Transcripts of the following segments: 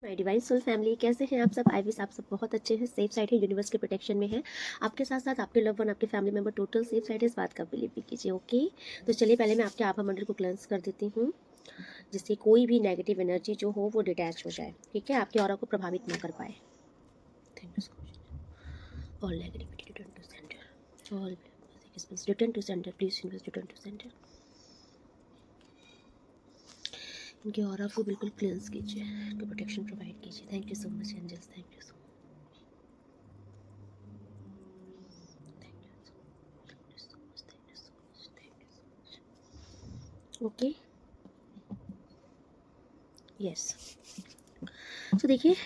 My divine soul family, कैसे हैं आप सब? आई विश आप सब बहुत अच्छे हैं, सेफ साइड है, यूनिवर्स के प्रोटेक्शन में है। आपके साथ साथ आपके लव वन, आपके family member total safe side है, इस बात का बिलीव भी कीजिए। ओके, तो चलिए पहले मैं आपके आभा मंडल को क्लेंस कर देती हूँ, जिससे कोई भी नेगेटिव एनर्जी जो हो वो डिटैच हो जाए। ठीक है, आपके ऑरा को प्रभावित ना कर पाए। Thank you. All negativity return to centre, all return to centre, please universe return to centre. इनके ऑरा को बिल्कुल क्लेंस कीजिए, इनका प्रोटेक्शन प्रोवाइड कीजिए। Thank you so much angels, thank you so much. Okay, yes. तो देखिए,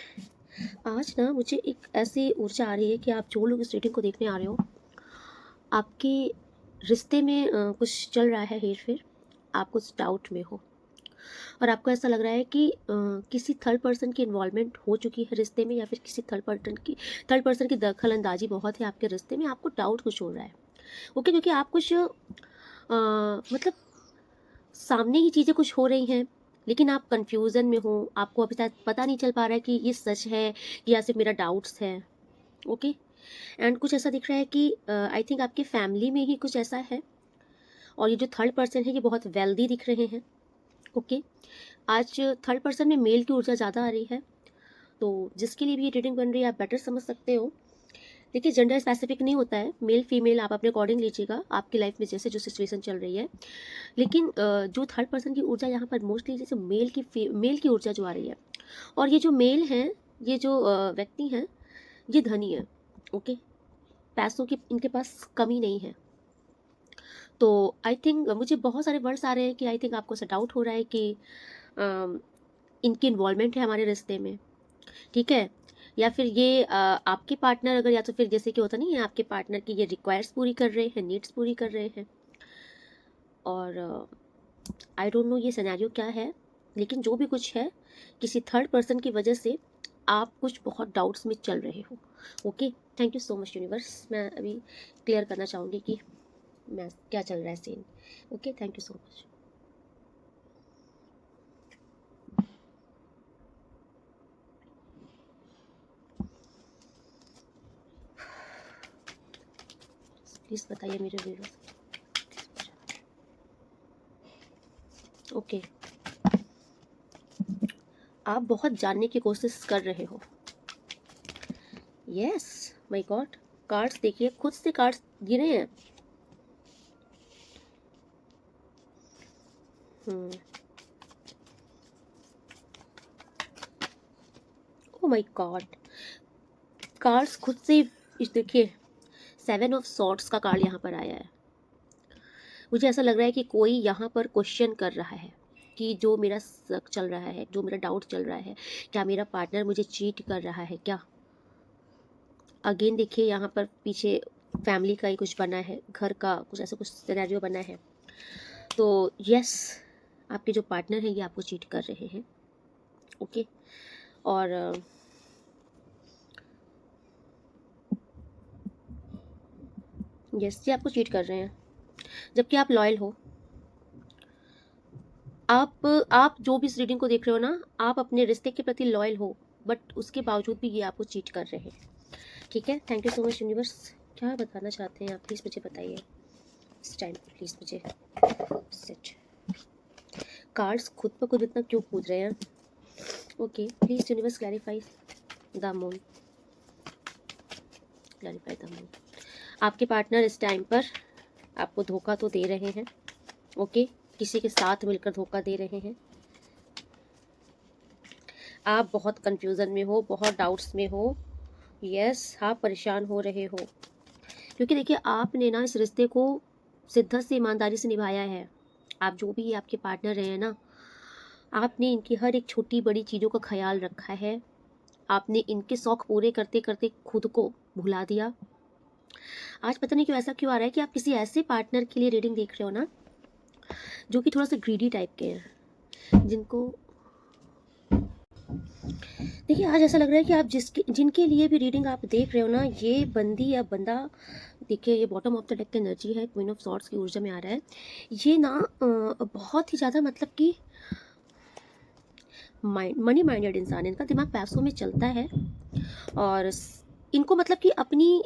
आज ना मुझे एक ऐसी ऊर्जा आ रही है कि आप जो लोग इस रीडिंग को देखने आ रहे हो, आपके रिश्ते में कुछ चल रहा है हेर फेर, आप कुछ डाउट में हो और आपको ऐसा लग रहा है कि किसी थर्ड पर्सन की इन्वॉल्वमेंट हो चुकी है रिश्ते में, या फिर किसी थर्ड पर्सन की दखल अंदाजी बहुत है आपके रिश्ते में। आपको डाउट कुछ हो रहा है। ओके, क्योंकि आप कुछ मतलब सामने ही चीज़ें कुछ हो रही हैं, लेकिन आप कंफ्यूजन में हो, आपको अभी तक पता नहीं चल पा रहा है कि ये सच है या सिर्फ मेरा डाउट्स है। ओके, एंड कुछ ऐसा दिख रहा है कि आई थिंक आपकी फैमिली में ही कुछ ऐसा है, और ये जो थर्ड पर्सन है ये बहुत वेल्दी दिख रहे हैं। ओके, आज थर्ड पर्सन में मेल की ऊर्जा ज़्यादा आ रही है, तो जिसके लिए भी ये रीडिंग बन रही है आप बेटर समझ सकते हो। देखिए, जेंडर स्पेसिफिक नहीं होता है, मेल फीमेल आप अपने अकॉर्डिंग लीजिएगा, आपकी लाइफ में जैसे जो सिचुएशन चल रही है। लेकिन जो थर्ड पर्सन की ऊर्जा यहाँ पर मोस्टली जैसे मेल की ऊर्जा जो आ रही है, और ये जो मेल हैं, ये जो व्यक्ति हैं, ये धनी है। ओके, पैसों की इनके पास कमी नहीं है। तो आई थिंक मुझे बहुत सारे वर्ड्स आ रहे हैं कि आई थिंक आपको ऐसा डाउट हो रहा है कि इनकी इन्वॉल्वमेंट है हमारे रिश्ते में। ठीक है, या फिर ये आपके पार्टनर अगर, या तो फिर जैसे कि होता नहीं है, आपके पार्टनर की ये रिक्वायर्स पूरी कर रहे हैं, नीड्स पूरी कर रहे हैं, और आई डोंट नो ये सिनेरियो क्या है, लेकिन जो भी कुछ है, किसी थर्ड पर्सन की वजह से आप कुछ बहुत डाउट्स में चल रहे हो। Okay, thank you so much universe. मैं अभी क्लियर करना चाहूँगी कि मैं क्या चल रहा है scene. Okay, thank you so much. Please बताइए मेरे व्यूअर्स। ओके, आप बहुत जानने की कोशिश कर रहे हो। यस, माय गॉड, कार्ड्स देखिए, खुद से कार्ड्स गिरे हैं। ओ माय गॉड, कार्ड्स खुद से। देखिए, 7 ऑफ सॉर्ड्स का कार्ड यहाँ पर आया है। मुझे ऐसा लग रहा है कि कोई यहाँ पर क्वेश्चन कर रहा है कि जो मेरा शक चल रहा है, जो मेरा डाउट चल रहा है, क्या मेरा पार्टनर मुझे चीट कर रहा है क्या? अगेन देखिए, यहाँ पर पीछे फैमिली का ही कुछ बना है, घर का कुछ ऐसा कुछ सिनेरियो बना है। तो यस, आपके जो पार्टनर हैं ये आपको चीट कर रहे हैं। ओके, और यस, ये आपको चीट कर रहे हैं, जबकि आप लॉयल हो। आप जो भी इस रीडिंग को देख रहे हो ना, आप अपने रिश्ते के प्रति लॉयल हो, बट उसके बावजूद भी ये आपको चीट कर रहे हैं। ठीक है, thank you so much universe. क्या बताना चाहते हैं आप, प्लीज़ मुझे बताइए इस टाइम पे, प्लीज़ मुझे सेट। कार्ड्स खुद पर खुद इतना क्यों कूद रहे हैं? Okay, please universe clarify the moon, clarify the moon. आपके पार्टनर इस टाइम पर आपको धोखा तो दे रहे हैं। ओके, किसी के साथ मिलकर धोखा दे रहे हैं। आप बहुत कंफ्यूजन में हो, बहुत डाउट्स में हो। यस, आप परेशान हो रहे हो, क्योंकि देखिए, आपने ना इस रिश्ते को शिद्दत से, ईमानदारी से निभाया है। आप जो भी आपके पार्टनर रहे हैं ना, आपने इनकी हर एक छोटी बड़ी चीज़ों का ख्याल रखा है। आपने इनके शौक पूरे करते करते खुद को भुला दिया। आज पता नहीं क्यों ऐसा क्यों आ रहा है कि आप किसी ऐसे पार्टनर के लिए रीडिंग देख रहे हो ना, जो कि थोड़ा सा ग्रीडी टाइप के हैं, जिनको देखिए, आज ऐसा लग रहा है कि आप जिनके लिए भी रीडिंग आप देख रहे हो ना, ये बंदी या बंदा, देखिए ये बॉटम ऑफ द डेक की एनर्जी है, क्वीन ऑफ सॉर्ड्स की ऊर्जा में आ रहा है। ये ना बहुत ही ज़्यादा, मतलब कि मनी माइंडेड इंसान है, इनका दिमाग पैसों में चलता है। और इनको मतलब कि अपनी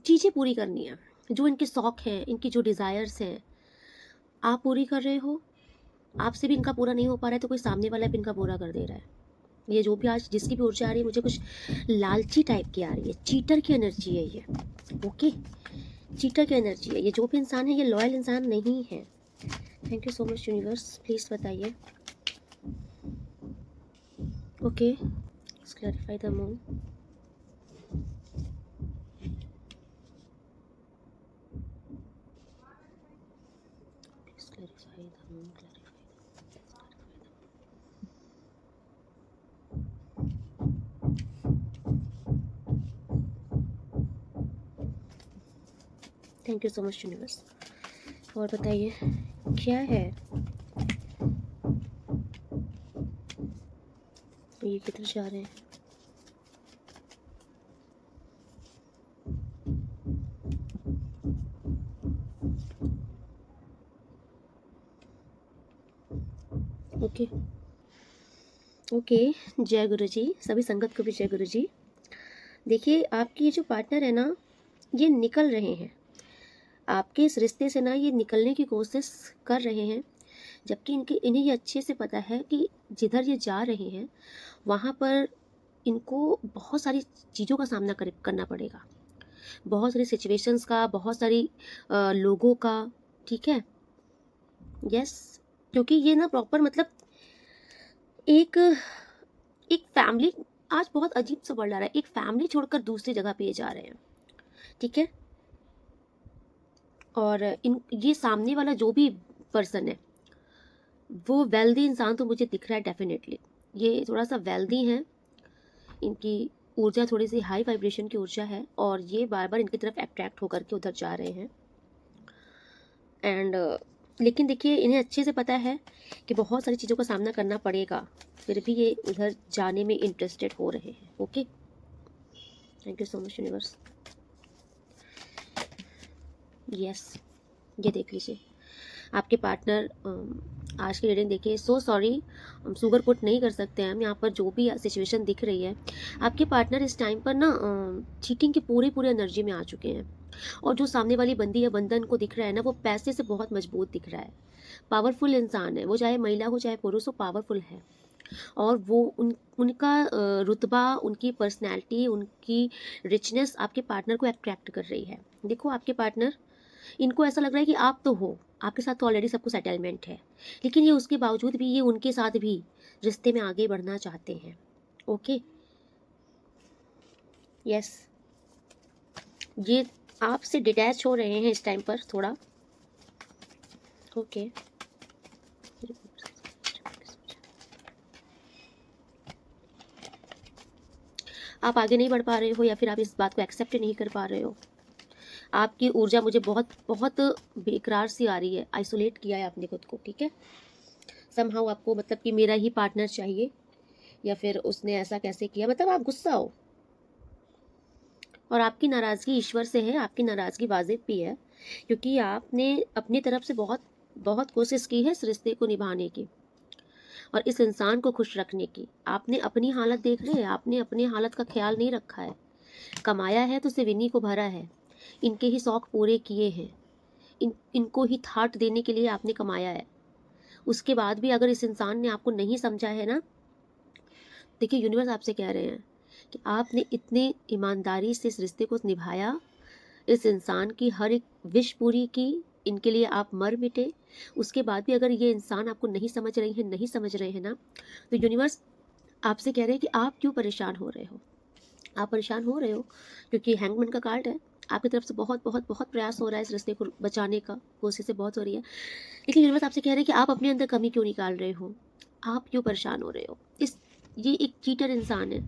चीज़ें पूरी करनी है, जो इनके शौक हैं, इनकी जो डिज़ायर्स हैं, आप पूरी कर रहे हो। आपसे भी इनका पूरा नहीं हो पा रहा है तो कोई सामने वाला भी इनका पूरा कर दे रहा है। ये जो भी आज जिसकी भी ऊर्जा आ रही है, मुझे कुछ लालची टाइप की आ रही है, चीटर की एनर्जी है ये। ओके, चीटर की एनर्जी है ये। जो भी इंसान है ये लॉयल इंसान नहीं है। Thank you so much universe, please बताइए। Okay, clarify the moon. clarify the moon, thank you so much universe. और बताइए क्या है ये, किधर जा रहे हैं? ओके ओके, जय गुरु जी, सभी संगत को भी जय गुरु जी। देखिए आपकी जो पार्टनर है ना, ये निकल रहे हैं आपके इस रिश्ते से ना, ये निकलने की कोशिश कर रहे हैं। जबकि इन्हें ये अच्छे से पता है कि जिधर ये जा रहे हैं वहाँ पर इनको बहुत सारी चीज़ों का सामना करना पड़ेगा, बहुत सारी सिचुएशंस का, बहुत सारी लोगों का। ठीक है, यस। क्योंकि ये ना प्रॉपर मतलब एक एक फैमिली, आज बहुत अजीब सा वर्ड आ रहा है, एक फैमिली छोड़कर दूसरी जगह पे ये जा रहे हैं। ठीक है, और ये सामने वाला जो भी पर्सन है वो वेल्दी इंसान तो मुझे दिख रहा है डेफिनेटली। ये थोड़ा सा वेल्दी है, इनकी ऊर्जा थोड़ी सी हाई वाइब्रेशन की ऊर्जा है, और ये बार बार इनकी तरफ अट्रैक्ट होकर के उधर जा रहे हैं। एंड लेकिन देखिए इन्हें अच्छे से पता है कि बहुत सारी चीज़ों का सामना करना पड़ेगा, फिर भी ये उधर जाने में इंटरेस्टेड हो रहे हैं। Okay, thank you so much universe. Yes, ये देख लीजिए आपके पार्टनर। आज की रीडिंग देखिए, सो सॉरी, हम सुगर पुट नहीं कर सकते हैं हम यहाँ पर, जो भी सिचुएशन दिख रही है। आपके पार्टनर इस टाइम पर ना चीटिंग की पूरी एनर्जी में आ चुके हैं, और जो सामने वाली बंदी या बंधन को दिख रहा है ना, वो पैसे से बहुत मजबूत दिख रहा है। पावरफुल इंसान है वो, चाहे महिला हो चाहे पुरुष हो, पावरफुल है। और वो उनका रुतबा, उनकी पर्सनैलिटी, उनकी रिचनेस आपके पार्टनर को अट्रैक्ट कर रही है। देखो आपके पार्टनर, इनको ऐसा लग रहा है कि आप तो हो, आपके साथ तो ऑलरेडी सब कुछ सेटलमेंट है, लेकिन ये उसके बावजूद भी ये उनके साथ भी रिश्ते में आगे बढ़ना चाहते हैं। ओके, यस, ये आपसे डिटैच हो रहे हैं इस टाइम पर थोड़ा। ओके, आप आगे नहीं बढ़ पा रहे हो, या फिर आप इस बात को एक्सेप्ट नहीं कर पा रहे हो। आपकी ऊर्जा मुझे बहुत बेकरार सी आ रही है, आइसोलेट किया है आपने खुद को। ठीक है, समहाउ आपको मतलब कि मेरा ही पार्टनर चाहिए, या फिर उसने ऐसा कैसे किया, मतलब आप गुस्सा हो। और आपकी नाराज़गी ईश्वर से है, आपकी नाराज़गी वाजिब भी है, क्योंकि आपने अपनी तरफ से बहुत कोशिश की है इस रिश्ते को निभाने की और इस इंसान को खुश रखने की। आपने अपनी हालत देख रहे हैं, आपने अपनी हालत का ख्याल नहीं रखा है। कमाया है तो सिर्फ इन्हीं को भरा है, इनके ही शौक पूरे किए हैं, इनको ही थाट देने के लिए आपने कमाया है। उसके बाद भी अगर इस इंसान ने आपको नहीं समझा है ना, देखिए यूनिवर्स आपसे कह रहे हैं कि आपने इतने ईमानदारी से इस रिश्ते को निभाया, इस इंसान की हर एक विश पूरी की, इनके लिए आप मर मिटे। उसके बाद भी अगर ये इंसान आपको नहीं समझ रहे हैं ना, तो यूनिवर्स आपसे कह रहे हैं कि आप क्यों परेशान हो रहे हो। आप परेशान हो रहे हो क्योंकि हैंगमैन का कार्ड है, आपकी तरफ से बहुत प्रयास हो रहा है इस रिश्ते को बचाने का, कोशिशें बहुत हो रही है, लेकिन यूनिवर्स आपसे कह रहे हैं कि आप अपने अंदर कमी क्यों निकाल रहे हो, आप क्यों परेशान हो रहे हो। ये एक चीटर इंसान है,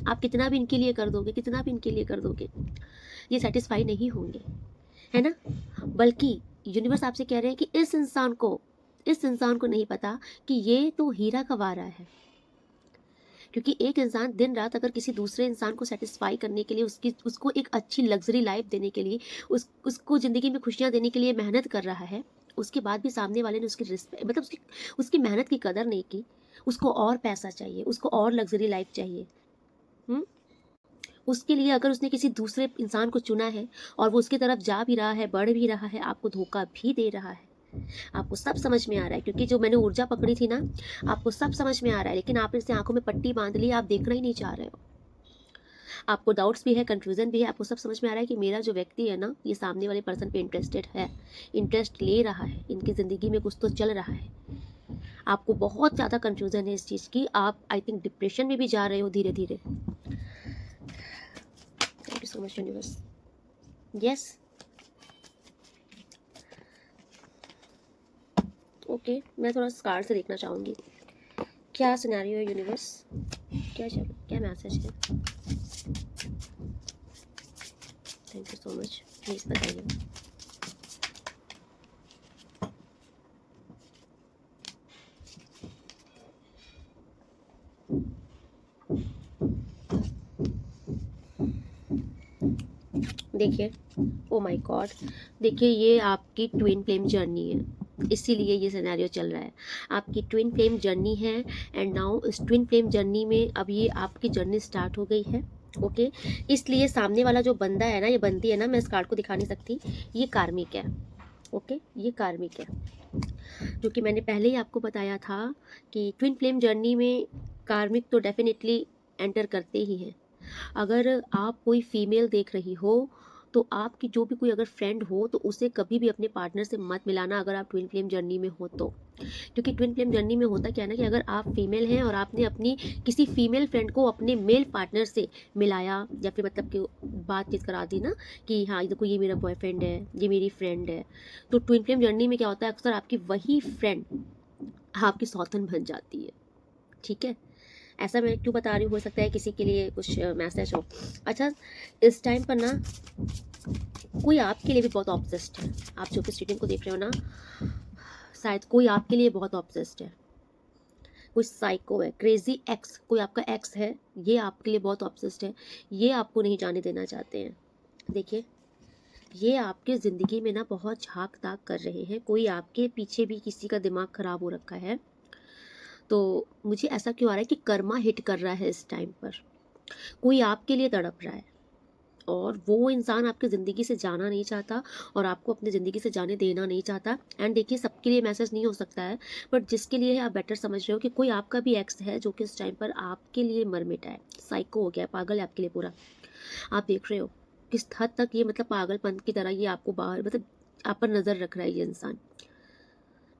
आप कितना भी इनके लिए कर दोगे, कितना भी इनके लिए कर दोगे, ये सेटिस्फाई नहीं होंगे, है ना। बल्कि यूनिवर्स आपसे कह रहे हैं कि इस इंसान को नहीं पता कि ये तो हीरा का वारा है। क्योंकि एक इंसान दिन रात अगर किसी दूसरे इंसान को सेटिस्फाई करने के लिए, उसको एक अच्छी लग्जरी लाइफ देने के लिए, उसको ज़िंदगी में खुशियाँ देने के लिए मेहनत कर रहा है, उसके बाद भी सामने वाले ने उसकी रिस्पेक्ट मतलब उसकी मेहनत की कदर नहीं की। उसको और पैसा चाहिए, उसको और लग्जरी लाइफ चाहिए। उसके लिए अगर उसने किसी दूसरे इंसान को चुना है और वो उसकी तरफ जा भी रहा है, बढ़ भी रहा है, आपको धोखा भी दे रहा है, आपको सब समझ में आ रहा है, क्योंकि जो मैंने ऊर्जा पकड़ी थी ना, आपको सब समझ में आ रहा है, लेकिन आपने इसे आंखों में पट्टी बांध ली, आप देखना ही नहीं चाह रहे हो। आपको डाउट्स भी है, कंफ्यूजन भी है, आपको सब समझ में आ रहा है कि मेरा जो व्यक्ति है ना, ये सामने वाले पर्सन पे इंटरेस्टेड है, इंटरेस्ट ले रहा है, इनकी ज़िंदगी में कुछ तो चल रहा है। आपको बहुत ज़्यादा कंफ्यूजन है इस चीज़ की, आप आई थिंक डिप्रेशन में भी जा रहे हो धीरे धीरे। Thank you so much universe. Yes, okay, मैं थोड़ा स्कार से देखना चाहूँगी क्या सिनेरियो है यूनिवर्स, क्या मैसेज है। Thank you so much, please बताइए। देखिए, ओ माय गॉड, देखिए ये आपकी ट्विन फ्लेम जर्नी है, इसीलिए ये सिनेरियो चल रहा है। आपकी ट्विन फ्लेम जर्नी है एंड नाउ इस ट्विन फ्लेम जर्नी में अब ये आपकी जर्नी स्टार्ट हो गई है। ओके, इसलिए सामने वाला जो बंदा है ना, ये बंदी है ना, मैं इस कार्ड को दिखा नहीं सकती, ये कार्मिक है। ओके, ये कार्मिक है, जो कि मैंने पहले ही आपको बताया था कि ट्विन फ्लेम जर्नी में कार्मिक तो डेफिनेटली एंटर करते ही हैं। अगर आप कोई फीमेल देख रही हो तो आपकी जो भी कोई अगर फ्रेंड हो तो उसे कभी भी अपने पार्टनर से मत मिलाना, अगर आप ट्विन फ्लेम जर्नी में हो तो। क्योंकि ट्विन फ्लेम जर्नी में होता क्या है ना, कि अगर आप फीमेल हैं और आपने अपनी किसी फीमेल फ्रेंड को अपने मेल पार्टनर से मिलाया या फिर मतलब कि बातचीत करा दी ना कि हाँ देखो ये मेरा बॉयफ्रेंड है, ये मेरी फ्रेंड है, तो ट्विन फ्लेम जर्नी में क्या होता है, अक्सर आपकी वही फ्रेंड आपकी सौतन बन जाती है। ठीक है, ऐसा मैं क्यों बता रही हूँ, हो सकता है किसी के लिए कुछ मैसेज हो। अच्छा, इस टाइम पर ना कोई आपके लिए भी बहुत ऑब्सेस्ड है। आप जो किस रीडिंग को देख रहे हो ना, शायद कोई आपके लिए बहुत ऑब्सेस्ड है, कोई साइको है, क्रेजी एक्स, कोई आपका एक्स है, ये आपके लिए बहुत ऑब्सेस्ड है, ये आपको नहीं जाने देना चाहते हैं। देखिए, ये आपके ज़िंदगी में ना बहुत झाँक ताक कर रहे हैं, कोई आपके पीछे भी किसी का दिमाग ख़राब हो रखा है। तो मुझे ऐसा क्यों आ रहा है कि कर्मा हिट कर रहा है इस टाइम पर, कोई आपके लिए तड़प रहा है और वो इंसान आपकी ज़िंदगी से जाना नहीं चाहता और आपको अपनी ज़िंदगी से जाने देना नहीं चाहता। एंड देखिए, सबके लिए मैसेज नहीं हो सकता है, बट जिसके लिए है आप बेटर समझ रहे हो कि कोई आपका भी एक्स है जो कि इस टाइम पर आपके लिए मर मिटा है, साइको हो गया, पागल है आपके लिए पूरा। आप देख रहे हो किस हद तक ये मतलब पागलपन की तरह ये आपको बाहर मतलब आप पर नज़र रख रहा है ये इंसान।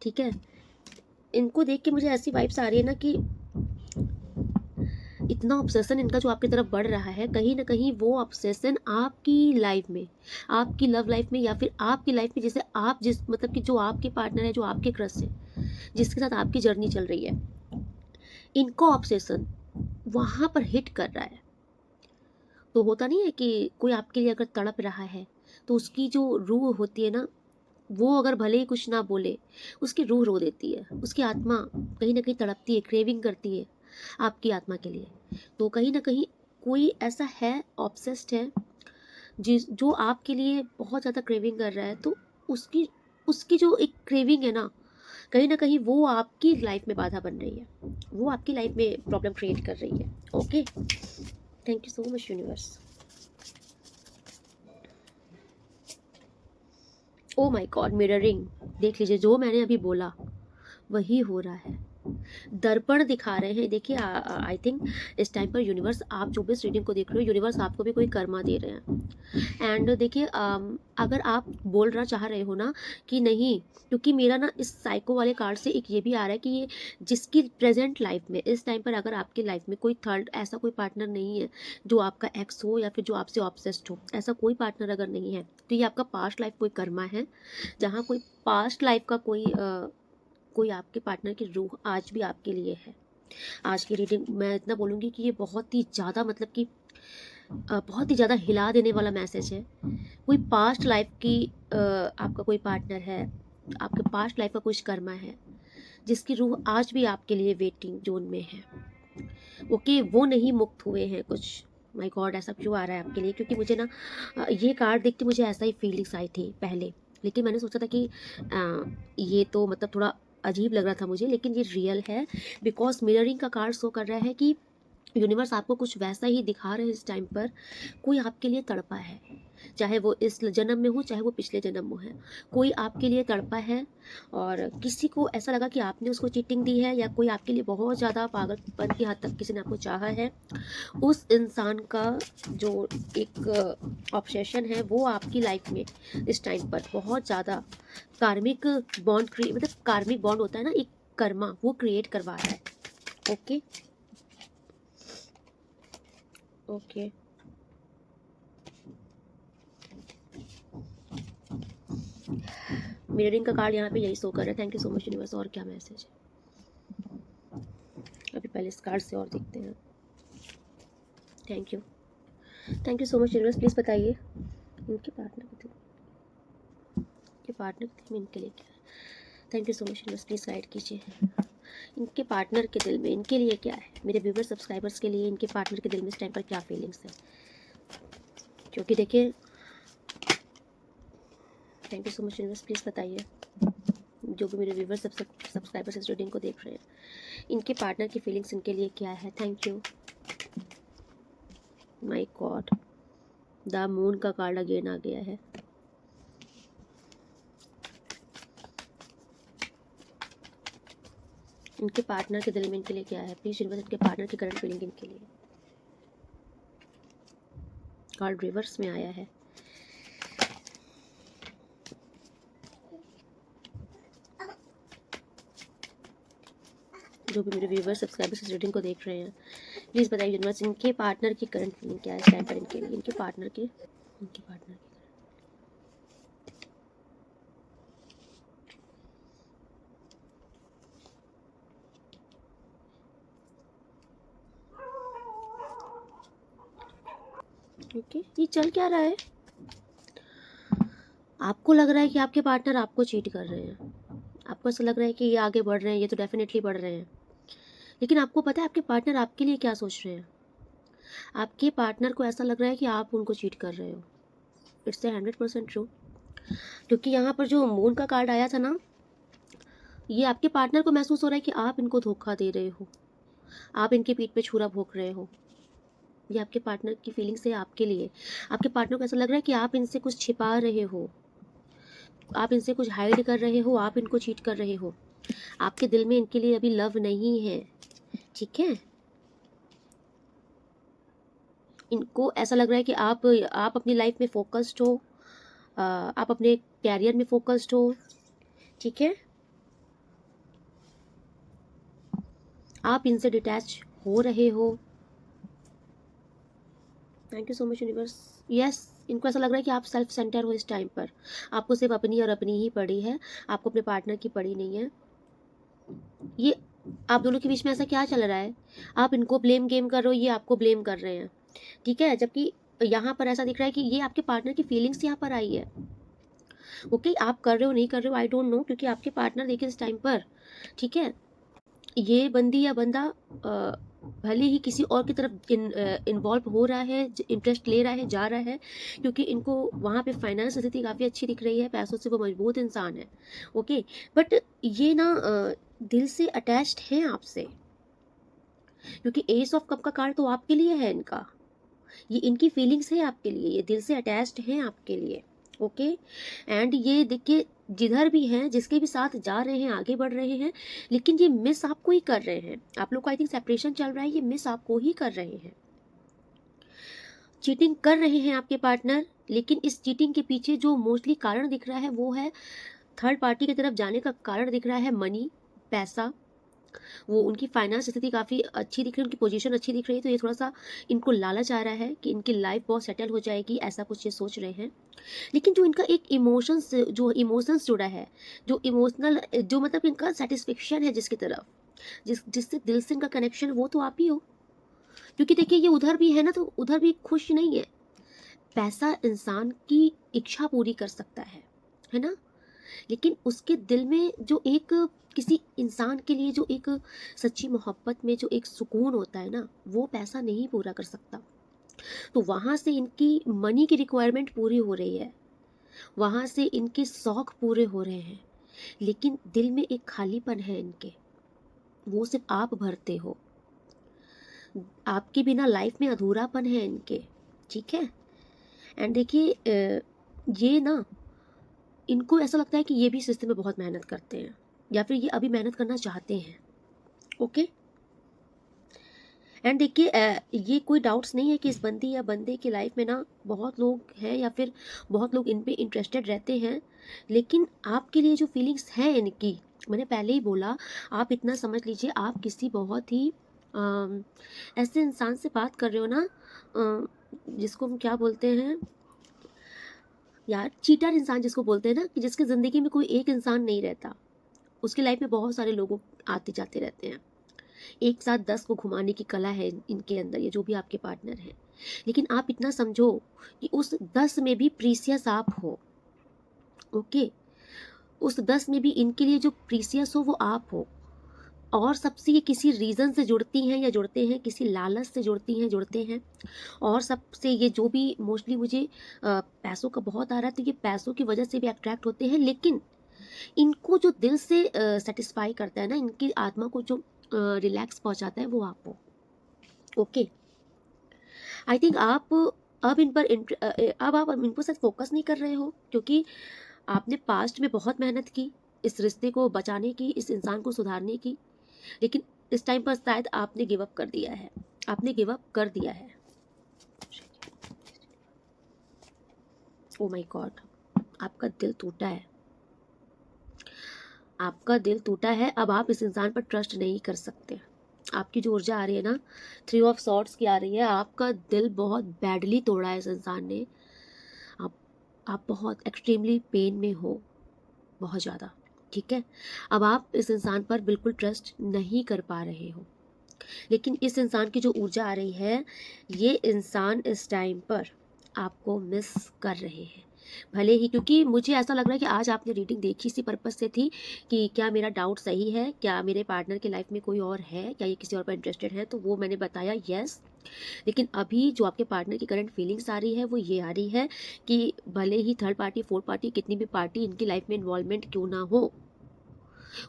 ठीक है, इनको देख के मुझे ऐसी वाइब्स आ रही है ना कि इतना ऑब्सेशन इनका जो आपकी तरफ बढ़ रहा है, कहीं ना कहीं वो ऑब्सेशन आपकी लाइफ में, आपकी लव लाइफ में या फिर आपकी लाइफ में, जैसे आप जिस मतलब कि जो आपके पार्टनर है, जो आपके क्रश है, जिसके साथ आपकी जर्नी चल रही है, इनको ऑब्सेशन वहाँ पर हिट कर रहा है। तो होता नहीं है कि कोई आपके लिए अगर तड़प रहा है तो उसकी जो रूह होती है ना, वो अगर भले ही कुछ ना बोले, उसकी रूह रो देती है, उसकी आत्मा कहीं ना कहीं तड़पती है, क्रेविंग करती है आपकी आत्मा के लिए। तो कहीं ना कहीं कोई ऐसा है, ऑब्सेस्ड है, जो आपके लिए बहुत ज़्यादा क्रेविंग कर रहा है। तो उसकी उसकी जो एक क्रेविंग है ना कहीं वो आपकी लाइफ में बाधा बन रही है, वो आपकी लाइफ में प्रॉब्लम क्रिएट कर रही है। Okay, thank you so much universe. Oh my God, mirroring, देख लीजिए जो मैंने अभी बोला वही हो रहा है, दर्पण दिखा रहे हैं। देखिए, आई थिंक इस टाइम पर यूनिवर्स, आप जो भी इस रीडिंग को देख रहे हो, यूनिवर्स आपको भी कोई कर्मा दे रहे हैं। एंड देखिए, अगर आप बोलना चाह रहे हो ना कि नहीं, क्योंकि मेरा ना इस साइको वाले कार्ड से एक ये भी आ रहा है कि ये जिसकी प्रेजेंट लाइफ में इस टाइम पर अगर आपकी लाइफ में कोई थर्ड ऐसा कोई पार्टनर नहीं है जो आपका एक्स हो या फिर जो आपसे ऑब्सेस्ड हो, ऐसा कोई पार्टनर अगर नहीं है तो ये आपका पास्ट लाइफ कोई कर्मा है, जहाँ कोई पास्ट लाइफ का कोई आपके पार्टनर की रूह आज भी आपके लिए है। आज की रीडिंग मैं इतना बोलूँगी कि ये बहुत ही ज़्यादा मतलब कि बहुत ही ज़्यादा हिला देने वाला मैसेज है। कोई पास्ट लाइफ की आपका कोई पार्टनर है, आपके पास्ट लाइफ का कुछ कर्मा है, जिसकी रूह आज भी आपके लिए वेटिंग जोन में है। ओके, वो नहीं मुक्त हुए हैं कुछ। माय गॉड, ऐसा क्यों आ रहा है आपके लिए, क्योंकि मुझे ना ये कार्ड देख के मुझे ऐसा ही फीलिंग्स आई थी पहले लेकिन मैंने सोचा था कि ये तो मतलब थोड़ा अजीब लग रहा था मुझे, लेकिन ये रियल है बिकॉज मिररिंग का कार्ड शो कर रहा है कि यूनिवर्स आपको कुछ वैसा ही दिखा रहे हैं इस टाइम पर। कोई आपके लिए तड़पा है, चाहे वो इस जन्म में हो चाहे वो पिछले जन्म में है, कोई आपके लिए तड़पा है। और किसी को ऐसा लगा कि आपने उसको चीटिंग दी है, या कोई आपके लिए बहुत ज़्यादा पागलपन की हद तक किसी ने आपको चाहा है। उस इंसान का जो एक ऑब्सेशन है वो आपकी लाइफ में इस टाइम पर बहुत ज़्यादा कार्मिक बॉन्ड मतलब कार्मिक बॉन्ड होता है ना, एक कर्मा, वो क्रिएट करवा रहा है। ओके ओके मिररिंग का कार्ड यहाँ पे यही शो कर रहा है। Thank you so much universe. और क्या मैसेज है अभी, पहले इस कार्ड से और देखते हैं। Thank you so much universe. Please बताइए इनके पार्टनर के दिल में इनके लिए क्या है। Thank you so much universe. Please guide कीजिए इनके पार्टनर के दिल में इनके लिए क्या है। मेरे व्यूवर सब्सक्राइबर्स के लिए इनके पार्टनर के दिल में इस टाइम पर क्या फीलिंग्स है, क्योंकि देखिए। Thank you so much universe. Please बताइए जो भी मेरे व्यूवर सब्सक्राइबर्स इस रीडिंग को देख रहे हैं, इनके पार्टनर की फीलिंग्स इनके लिए क्या है। Thank you my God. The moon का कार्ड अगेन आ गया है। इनके पार्टनर के दिल में इनके लिए क्या है। प्लीज यूनिवर्स इनके पार्टनर की करंट फीलिंग इनके लिए। कार्ड रिवर्स में आया है। जो भी मेरे व्यूवर सब्सक्राइबर्स इस रीडिंग को देख रहे हैं, प्लीज़ बताइए यूनिवर्स इनके पार्टनर की करंट फीलिंग क्या है इस टाइम पर इनके लिए। इनके पार्टनर की ओके ये चल क्या रहा है। आपको लग रहा है कि आपके पार्टनर आपको चीट कर रहे हैं, आपको ऐसा लग रहा है कि ये आगे बढ़ रहे हैं, ये तो डेफिनेटली बढ़ रहे हैं। लेकिन आपको पता है आपके पार्टनर आपके लिए क्या सोच रहे हैं। आपके पार्टनर को ऐसा लग रहा है कि आप उनको चीट कर रहे हो। इट्स 100% ट्रू, क्योंकि यहाँ पर जो मून का कार्ड आया था ना, ये आपके पार्टनर को महसूस हो रहा है कि आप इनको धोखा दे रहे हो, आप इनके पीठ पे छुरा भोंक रहे हो। ये आपके पार्टनर की फीलिंग्स है आपके लिए। आपके पार्टनर को ऐसा लग रहा है कि आप इनसे कुछ छिपा रहे हो, आप इनसे कुछ हाइड कर रहे हो, आप इनको चीट कर रहे हो। आपके दिल में इनके लिए अभी लव नहीं है, ठीक है। इनको ऐसा लग रहा है कि आप अपनी लाइफ में फोकस्ड हो, आप अपने कैरियर में फोकस्ड हो, ठीक है। आप इनसे डिटैच हो रहे हो। Thank you so much universe. Yes, इनको ऐसा लग रहा है कि आप सेल्फ सेंटर हो इस टाइम पर। आपको सिर्फ अपनी और अपनी ही पड़ी है, आपको अपने पार्टनर की पड़ी नहीं है। ये आप दोनों के बीच में ऐसा क्या चल रहा है, आप इनको ब्लेम गेम कर रहे हो, ये आपको ब्लेम कर रहे हैं, ठीक है। जबकि यहाँ पर ऐसा दिख रहा है कि ये आपके पार्टनर की फीलिंग्स यहाँ पर आई है। ओके आप कर रहे हो नहीं कर रहे हो आई डोंट नो, क्योंकि आपके पार्टनर देखिए इस टाइम पर, ठीक है, ये बंदी या बंदा भले ही किसी और की तरफ इन्वॉल्व हो रहा है, इंटरेस्ट ले रहा है, जा रहा है, क्योंकि इनको वहाँ पे फाइनेंस स्थिति काफ़ी अच्छी दिख रही है, पैसों से वो मजबूत इंसान है। ओके बट ये ना दिल से अटैच्ड हैं आपसे, क्योंकि एस ऑफ कप का कार्ड तो आपके लिए है इनका। ये इनकी फीलिंग्स है आपके लिए, ये दिल से अटैच्ड हैं आपके लिए। ओके एंड ये देखिए जिधर भी हैं, जिसके भी साथ जा रहे हैं, आगे बढ़ रहे हैं, लेकिन ये मिस आपको ही कर रहे हैं। आप लोग को आई थिंक सेपरेशन चल रहा है, ये मिस आपको ही कर रहे हैं। चीटिंग कर रहे हैं आपके पार्टनर, लेकिन इस चीटिंग के पीछे जो मोस्टली कारण दिख रहा है वो है थर्ड पार्टी की तरफ जाने का कारण दिख रहा है मनी, पैसा। वो उनकी फाइनेंस स्थिति काफ़ी अच्छी दिख रही है, उनकी पोजीशन अच्छी दिख रही है, तो ये थोड़ा सा इनको लालच आ रहा है कि इनकी लाइफ बहुत सेटल हो जाएगी, ऐसा कुछ ये सोच रहे हैं। लेकिन जो इनका एक इमोशंस जुड़ा है, जो इमोशनल जो मतलब इनका सेटिस्फेक्शन है जिसकी तरफ, जिससे दिल से इनका कनेक्शन, वो तो आप ही हो। क्योंकि देखिए ये उधर भी है ना, तो उधर भी खुश नहीं है। पैसा इंसान की इच्छा पूरी कर सकता है ना, लेकिन उसके दिल में जो एक किसी इंसान के लिए जो एक सच्ची मोहब्बत में जो एक सुकून होता है ना, वो पैसा नहीं पूरा कर सकता। तो वहाँ से इनकी मनी की रिक्वायरमेंट पूरी हो रही है, वहाँ से इनके शौक पूरे हो रहे हैं, लेकिन दिल में एक खालीपन है इनके, वो सिर्फ आप भरते हो। आपके बिना लाइफ में अधूरापन है इनके, ठीक है। एंड देखिए ये ना, इनको ऐसा लगता है कि ये भी इस रिश्ते में बहुत मेहनत करते हैं, या फिर ये अभी मेहनत करना चाहते हैं। ओके। एंड देखिए ये कोई डाउट्स नहीं है कि इस बंदी या बंदे की लाइफ में ना बहुत लोग हैं, या फिर बहुत लोग इन पे इंटरेस्टेड रहते हैं, लेकिन आपके लिए जो फीलिंग्स हैं इनकी, मैंने पहले ही बोला, आप इतना समझ लीजिए, आप किसी बहुत ही ऐसे इंसान से बात कर रहे हो ना, जिसको हम क्या बोलते हैं यार, चीटर इंसान जिसको बोलते हैं ना, कि जिसकी ज़िंदगी में कोई एक इंसान नहीं रहता, उसकी लाइफ में बहुत सारे लोग आते जाते रहते हैं। एक साथ 10 को घुमाने की कला है इनके अंदर, ये जो भी आपके पार्टनर हैं। लेकिन आप इतना समझो कि उस 10 में भी प्रीसियस आप हो। ओके। उस 10 में भी इनके लिए जो प्रीसियस हो वो आप हो। और सबसे ये किसी रीज़न से जुड़ती हैं या जुड़ते हैं, किसी लालच से जुड़ती हैं, जुड़ते हैं। और सबसे ये जो भी मोस्टली मुझे पैसों का बहुत आ रहा है, तो ये पैसों की वजह से भी अट्रैक्ट होते हैं, लेकिन इनको जो दिल से सेटिस्फाई करता है ना, इनकी आत्मा को जो रिलैक्स पहुंचाता है, वो आप हो। ओके। आई थिंक आप अब इन पर अब आप इन पर शायद फोकस नहीं कर रहे हो, क्योंकि आपने पास्ट में बहुत मेहनत की इस रिश्ते को बचाने की, इस इंसान को सुधारने की, लेकिन इस टाइम पर शायद आपने गिव अप कर दिया है। आपने गिव अप कर दिया है। ओ माय गॉड, आपका दिल टूटा है। आपका दिल टूटा है। अब आप इस इंसान पर ट्रस्ट नहीं कर सकते। आपकी जो ऊर्जा आ रही है ना, 3 ऑफ सॉर्ड्स की आ रही है। आपका दिल बहुत बैडली तोड़ा है इस इंसान ने। आप आप बहुत एक्सट्रीमली पेन में हो, बहुत ज़्यादा, ठीक है। अब आप इस इंसान पर बिल्कुल ट्रस्ट नहीं कर पा रहे हो, लेकिन इस इंसान की जो ऊर्जा आ रही है, ये इंसान इस टाइम पर आपको मिस कर रहे हैं। भले ही, क्योंकि मुझे ऐसा लग रहा है कि आज आपने रीडिंग देखी इसी पर्पस से थी कि क्या मेरा डाउट सही है, क्या मेरे पार्टनर की लाइफ में कोई और है, क्या ये किसी और पर इंटरेस्टेड है, तो वो मैंने बताया यस। लेकिन अभी जो आपके पार्टनर की करंट फीलिंग्स आ रही है, वो ये आ रही है कि भले ही थर्ड पार्टी, फोर्थ पार्टी, कितनी भी पार्टी इनकी लाइफ में इन्वॉल्वमेंट क्यों ना हो,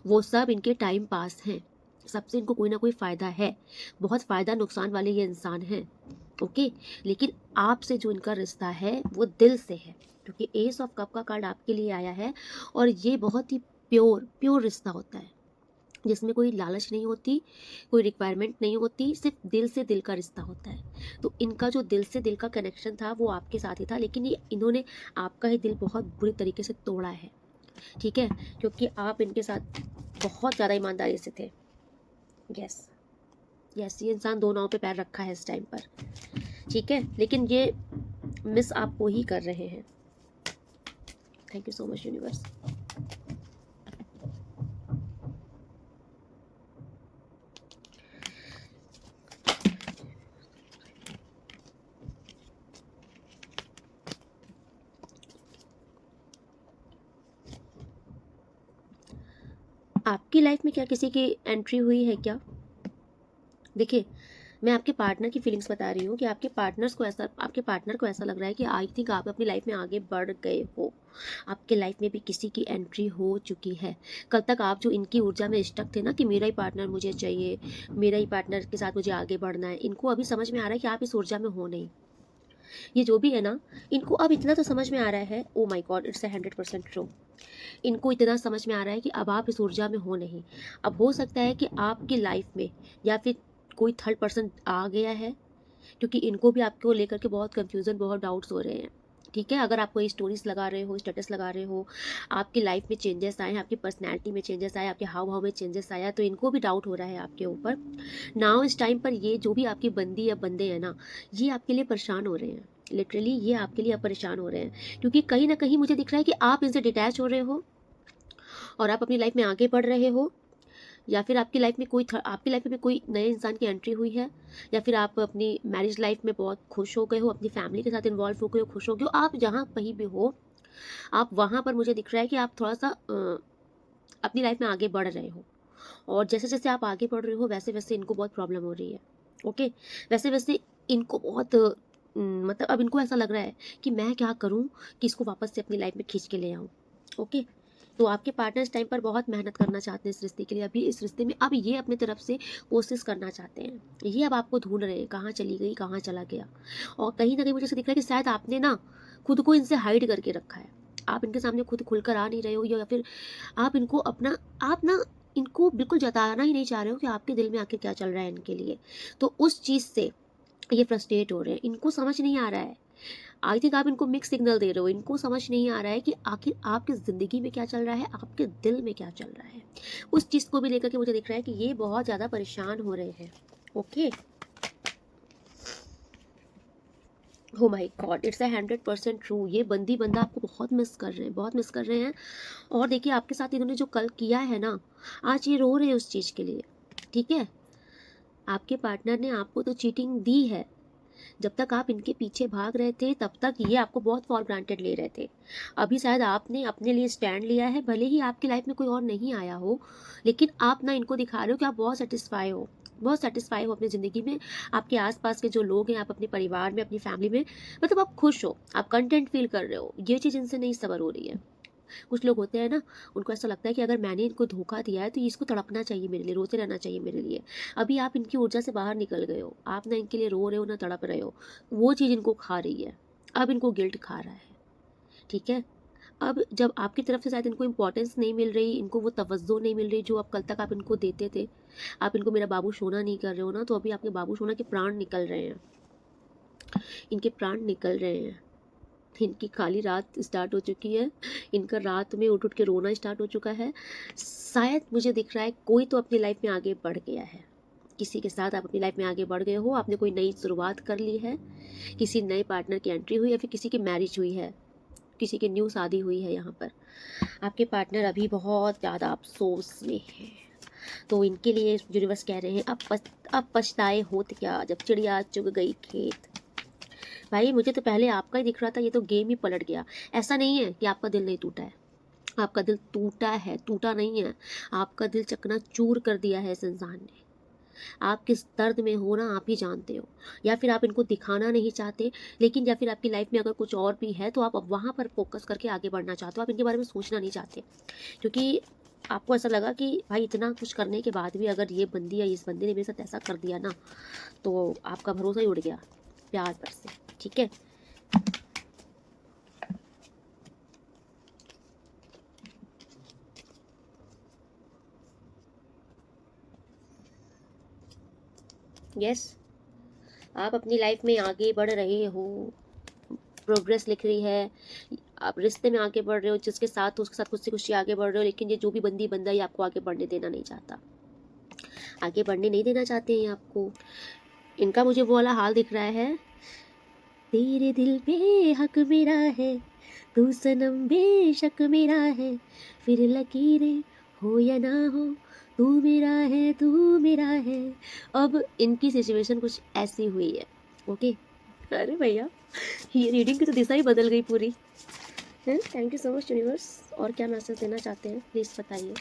वो सब इनके टाइम पास हैं। सबसे इनको कोई ना कोई फ़ायदा है। बहुत फ़ायदा नुकसान वाले ये इंसान हैं। ओके। लेकिन आपसे जो इनका रिश्ता है वो दिल से है, क्योंकि एस ऑफ कप का कार्ड आपके लिए आया है। और ये बहुत ही प्योर प्योर रिश्ता होता है, जिसमें कोई लालच नहीं होती, कोई रिक्वायरमेंट नहीं होती, सिर्फ दिल से दिल का रिश्ता होता है। तो इनका जो दिल से दिल का कनेक्शन था वो आपके साथ ही था, लेकिन ये इन्होंने आपका ही दिल बहुत बुरी तरीके से तोड़ा है, ठीक है। क्योंकि आप इनके साथ बहुत ज़्यादा ईमानदारी से थे। यस, यस, ये इंसान दो नाव पे पैर रखा है इस टाइम पर, ठीक है। लेकिन ये मिस आपको ही कर रहे हैं। Thank you so much universe. आपकी लाइफ में क्या किसी की एंट्री हुई है क्या? देखिए, मैं आपके पार्टनर की फीलिंग्स बता रही हूँ कि आपके पार्टनर को ऐसा लग रहा है कि आई थिंक आप अपनी लाइफ में आगे बढ़ गए हो। आपके लाइफ में भी किसी की एंट्री हो चुकी है। कल तक आप जो इनकी ऊर्जा में स्टक थे ना, कि मेरा ही पार्टनर मुझे चाहिए, मेरा ही पार्टनर के साथ मुझे आगे बढ़ना है, इनको अभी समझ में आ रहा है कि आप इस ऊर्जा में हो नहीं। ये जो भी है ना, इनको अब इतना तो समझ में आ रहा है, ओ माई गॉड, इट्स 100% ट्रू। इनको इतना समझ में आ रहा है कि अब आप इस ऊर्जा में हो नहीं। अब हो सकता है कि आपकी लाइफ में या फिर कोई थर्ड पर्सन आ गया है, क्योंकि इनको भी आपको लेकर के बहुत कंफ्यूजन, बहुत डाउट्स हो रहे हैं, ठीक है। अगर आप कोई स्टोरीज लगा रहे हो, स्टेटस लगा रहे हो, आपकी लाइफ में चेंजेस आए हैं, आपकी पर्सनैलिटी में चेंजेस आए, आपके हाव भाव में चेंजेस आया, तो इनको भी डाउट हो रहा है आपके ऊपर। नाउ इस टाइम पर ये जो भी आपकी बंदी या बंदे हैं ना, ये आपके लिए परेशान हो रहे हैं। लिटरली ये आपके लिए परेशान हो रहे हैं, क्योंकि कहीं ना कहीं मुझे दिख रहा है कि आप इनसे डिटैच हो रहे हो और आप अपनी लाइफ में आगे बढ़ रहे हो, या फिर आपकी लाइफ में आपकी लाइफ में कोई नए इंसान की एंट्री हुई है, या फिर आप अपनी मैरिज लाइफ में बहुत खुश हो गए हो, अपनी फैमिली के साथ इन्वॉल्व हो गए हो, खुश हो गए हो। आप जहाँ कहीं भी हो, आप वहाँ पर मुझे दिख रहा है कि आप थोड़ा सा अपनी लाइफ में आगे बढ़ रहे हो। और जैसे जैसे आप आगे बढ़ रहे हो, वैसे वैसे इनको बहुत प्रॉब्लम हो रही है। ओके। वैसे वैसे इनको बहुत मतलब अब इनको ऐसा लग रहा है कि मैं क्या करूँ कि इसको वापस से अपनी लाइफ में खींच के ले आऊँ। ओके, तो आपके पार्टनर इस टाइम पर बहुत मेहनत करना चाहते हैं इस रिश्ते के लिए। अभी इस रिश्ते में अब ये अपनी तरफ से कोशिश करना चाहते हैं। ये अब आपको ढूंढ रहे हैं, कहाँ चली गई, कहाँ चला गया। और कहीं ना कहीं मुझे ऐसा दिख रहा है कि शायद आपने ना खुद को इनसे हाइड करके रखा है। आप इनके सामने खुद खुलकर आ नहीं रहे हो, या फिर आप इनको अपना आप ना इनको बिल्कुल जताना ही नहीं चाह रहे हो कि आपके दिल में आखिर क्या चल रहा है इनके लिए। तो उस चीज़ से ये फ्रस्ट्रेट हो रहे हैं। इनको समझ नहीं आ रहा है। आई थिंक आप इनको मिक्स सिग्नल दे रहे हो। इनको समझ नहीं आ रहा है कि आखिर आपकी ज़िंदगी में क्या चल रहा है, आपके दिल में क्या चल रहा है। उस चीज़ को भी लेकर के मुझे दिख रहा है कि ये बहुत ज़्यादा परेशान हो रहे हैं। ओके, हो माई गॉड, इट्स 100% ट्रू। ये बंदी बंदा आपको बहुत मिस कर रहे हैं, बहुत मिस कर रहे हैं। और देखिए आपके साथ इन्होंने जो कल किया है ना, आज ये रो रहे हैं उस चीज़ के लिए। ठीक है, आपके पार्टनर ने आपको तो चीटिंग दी है। जब तक आप इनके पीछे भाग रहे थे तब तक ये आपको बहुत फॉर ग्रांटेड ले रहे थे। अभी शायद आपने अपने लिए स्टैंड लिया है, भले ही आपकी लाइफ में कोई और नहीं आया हो, लेकिन आप ना इनको दिखा रहे हो कि आप बहुत सेटिस्फाई हो, बहुत सेटिस्फाई हो अपनी ज़िंदगी में। आपके आसपास के जो लोग हैं, आप अपने परिवार में, अपनी फैमिली में, मतलब आप खुश हो, आप कंटेंट फील कर रहे हो। ये चीज़ इनसे नहीं सबर हो रही है। कुछ लोग होते हैं ना, उनको ऐसा लगता है कि अगर मैंने इनको धोखा दिया है तो ये इसको तड़पना चाहिए मेरे लिए, रोते रहना चाहिए मेरे लिए। अभी आप इनकी ऊर्जा से बाहर निकल गए हो, आप ना इनके लिए रो रहे हो ना तड़प रहे हो। वो चीज़ इनको खा रही है, अब इनको गिल्ट खा रहा है। ठीक है, अब जब आपकी तरफ से शायद इनको इंपॉर्टेंस नहीं मिल रही, इनको वो तवज्जो नहीं मिल रही जो अब कल तक आप इनको देते थे, आप इनको मेरा बाबू सोना नहीं कर रहे हो ना, तो अभी आपके बाबू सोना के प्राण निकल रहे हैं, इनके प्राण निकल रहे हैं। इनकी काली रात स्टार्ट हो चुकी है, इनका रात में उठ उठ के रोना स्टार्ट हो चुका है। शायद मुझे दिख रहा है कोई तो अपनी लाइफ में आगे बढ़ गया है। किसी के साथ आप अपनी लाइफ में आगे बढ़ गए हो, आपने कोई नई शुरुआत कर ली है, किसी नए पार्टनर की एंट्री हुई है, फिर किसी की मैरिज हुई है, किसी की न्यू शादी हुई है। यहाँ पर आपके पार्टनर अभी बहुत ज़्यादा अफसोस में है। तो इनके लिए यूनिवर्स कह रहे हैं अब पछताए होत क्या, जब चिड़िया चुग गई खेत। भाई मुझे तो पहले आपका ही दिख रहा था, ये तो गेम ही पलट गया। ऐसा नहीं है कि आपका दिल नहीं टूटा है, आपका दिल टूटा है, टूटा नहीं है। आपका दिल चकनाचूर कर दिया है इस इंसान ने। आप किस दर्द में हो ना आप ही जानते हो, या फिर आप इनको दिखाना नहीं चाहते, लेकिन या फिर आपकी लाइफ में अगर कुछ और भी है तो आप अब वहाँ पर फोकस करके आगे बढ़ना चाहते हो, आप इनके बारे में सोचना नहीं चाहते। क्योंकि आपको ऐसा लगा कि भाई इतना कुछ करने के बाद भी अगर ये बंदी या इस बंदे ने मेरे साथ ऐसा कर दिया ना, तो आपका भरोसा ही उड़ गया प्यार पर से। ठीक है, यस, आप अपनी लाइफ में आगे बढ़ रहे हो, प्रोग्रेस लिख रही है, आप रिश्ते में आगे बढ़ रहे हो, जिसके साथ उसके साथ खुशी खुशी आगे बढ़ रहे हो। लेकिन ये जो भी बंदी बंदा ये आपको आगे बढ़ने देना नहीं चाहता, आगे बढ़ने नहीं देना चाहते हैं आपको। इनका मुझे वो वाला हाल दिख रहा है, तेरे दिल पे हक मेरा है, तू सनम बेशक मेरा है, फिर लकीरें हो या ना हो, तू मेरा है, तू मेरा है। अब इनकी सिचुएशन कुछ ऐसी हुई है। ओके, अरे भैया ये रीडिंग की तो दिशा ही बदल गई पूरी। Thank you so much universe. और क्या मैसेज देना चाहते हैं प्लीज़ बताइए।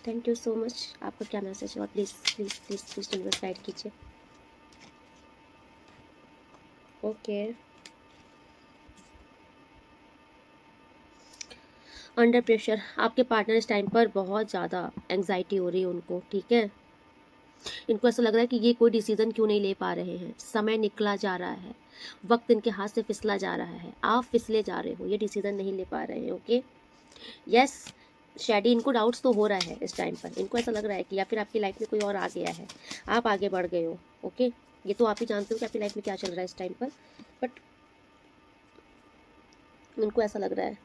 Thank you so much. आपका क्या मैसेज है, और please please please please universe guide कीजिए। ओके, अंडर प्रेशर आपके पार्टनर इस टाइम पर बहुत ज़्यादा एंग्जाइटी हो रही है उनको। ठीक है, इनको ऐसा लग रहा है कि ये कोई डिसीजन क्यों नहीं ले पा रहे हैं, समय निकला जा रहा है, वक्त इनके हाथ से फिसला जा रहा है, आप फिसले जा रहे हो, ये डिसीजन नहीं ले पा रहे हैं। ओके, यस शैडी, इनको डाउट्स तो हो रहा है इस टाइम पर। इनको ऐसा लग रहा है कि या फिर आपकी लाइफ में कोई और आ गया है, आप आगे बढ़ गए हो। ओके, ये तो आप ही जानते हो कि आपकी लाइफ में क्या चल रहा है इस टाइम पर, बट इनको ऐसा लग रहा है